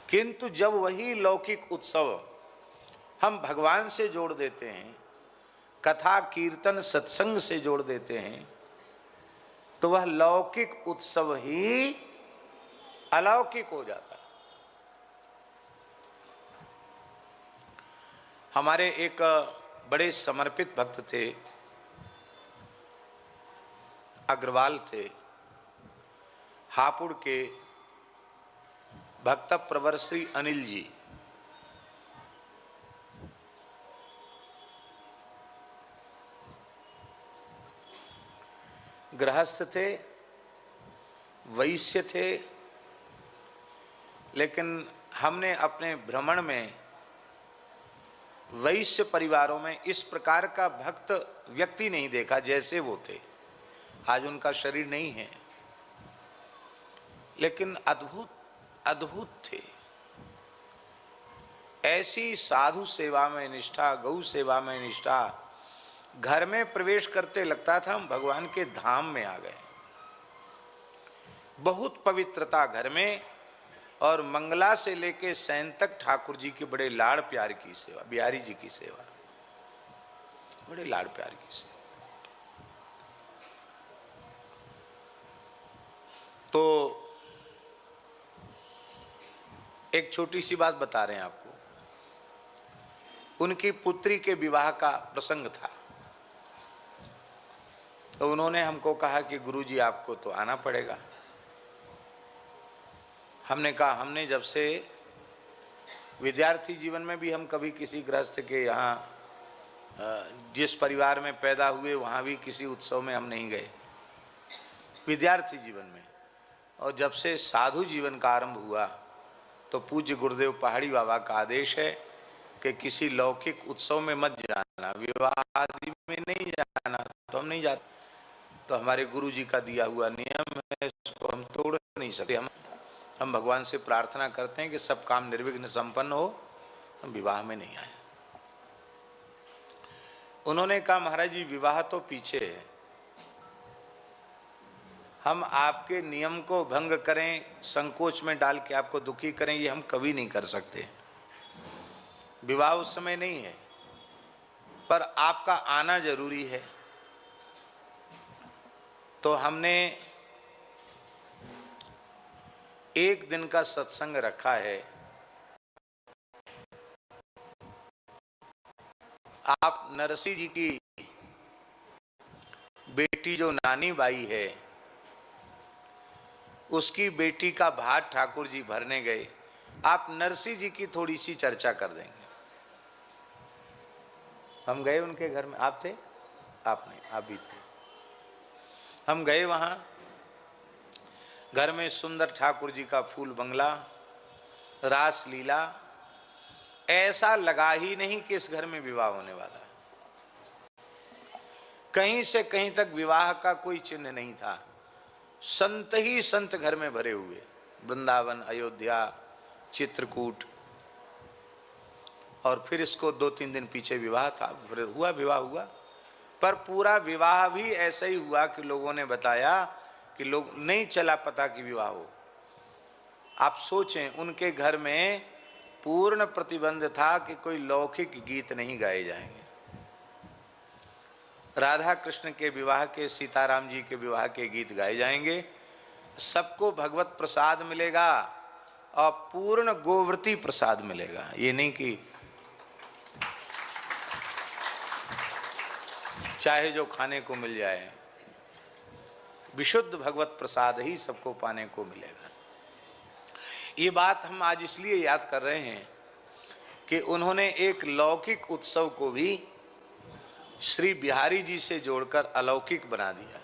किंतु जब वही लौकिक उत्सव हम भगवान से जोड़ देते हैं, कथा कीर्तन सत्संग से जोड़ देते हैं, तो वह लौकिक उत्सव ही अलौकिक हो जाता है। हमारे एक बड़े समर्पित भक्त थे, अग्रवाल थे, हापुड़ के भक्त प्रवर श्री अनिल जी। गृहस्थ थे, वैश्य थे, लेकिन हमने अपने भ्रमण में वैश्य परिवारों में इस प्रकार का भक्त व्यक्ति नहीं देखा जैसे वो थे। आज उनका शरीर नहीं है, लेकिन अद्भुत अद्भुत थे। ऐसी साधु सेवा में निष्ठा, गौ सेवा में निष्ठा, घर में प्रवेश करते लगता था हम भगवान के धाम में आ गए। बहुत पवित्रता घर में, और मंगला से लेके सैन तक ठाकुर जी के बड़े लाड़ प्यार की सेवा, बिहारी जी की सेवा, बड़े लाड़ प्यार की सेवा। तो एक छोटी सी बात बता रहे हैं आपको। उनकी पुत्री के विवाह का प्रसंग था, तो उन्होंने हमको कहा कि गुरुजी आपको तो आना पड़ेगा। हमने कहा, हमने जब से विद्यार्थी जीवन में भी हम कभी किसी गृहस्थ के यहाँ, जिस परिवार में पैदा हुए वहाँ भी किसी उत्सव में हम नहीं गए विद्यार्थी जीवन में। और जब से साधु जीवन का आरंभ हुआ तो पूज्य गुरुदेव पहाड़ी बाबा का आदेश है कि किसी लौकिक उत्सव में मत जाना, विवाह आदि में नहीं जाना, तो हम नहीं जाते। तो हमारे गुरु जी का दिया हुआ नियम है, इसको हम तोड़ नहीं सकते। हम भगवान से प्रार्थना करते हैं कि सब काम निर्विघ्न संपन्न हो, हम विवाह में नहीं आए। उन्होंने कहा, महाराज जी विवाह तो पीछे है, हम आपके नियम को भंग करें, संकोच में डाल के आपको दुखी करें, ये हम कभी नहीं कर सकते। विवाह उस समय नहीं है, पर आपका आना जरूरी है। तो हमने एक दिन का सत्संग रखा है। आप नरसी जी की बेटी जो नानी बाई है, उसकी बेटी का भात ठाकुर जी भरने गए। आप नरसी जी की थोड़ी सी चर्चा कर देंगे। हम गए उनके घर में, आप थे? आप नहीं, आप भी थे। हम गए वहां, घर में सुंदर ठाकुर जी का फूल बंगला, रास लीला, ऐसा लगा ही नहीं कि इस घर में विवाह होने वाला। कहीं से कहीं तक विवाह का कोई चिन्ह नहीं था। संत ही संत घर में भरे हुए, वृंदावन, अयोध्या, चित्रकूट। और फिर इसको 2-3 दिन पीछे विवाह था, फिर हुआ, विवाह हुआ। पर पूरा विवाह भी ऐसा ही हुआ कि लोगों ने बताया कि लोग नहीं चला पता कि विवाह हो। आप सोचें, उनके घर में पूर्ण प्रतिबंध था कि कोई लौकिक गीत नहीं गाए जाएंगे। राधा कृष्ण के विवाह के, सीताराम जी के विवाह के गीत गाए जाएंगे। सबको भगवत प्रसाद मिलेगा और पूर्ण गोवर्ती प्रसाद मिलेगा। ये नहीं कि चाहे जो खाने को मिल जाए, विशुद्ध भगवत प्रसाद ही सबको पाने को मिलेगा। ये बात हम आज इसलिए याद कर रहे हैं कि उन्होंने एक लौकिक उत्सव को भी श्री बिहारी जी से जोड़कर अलौकिक बना दिया।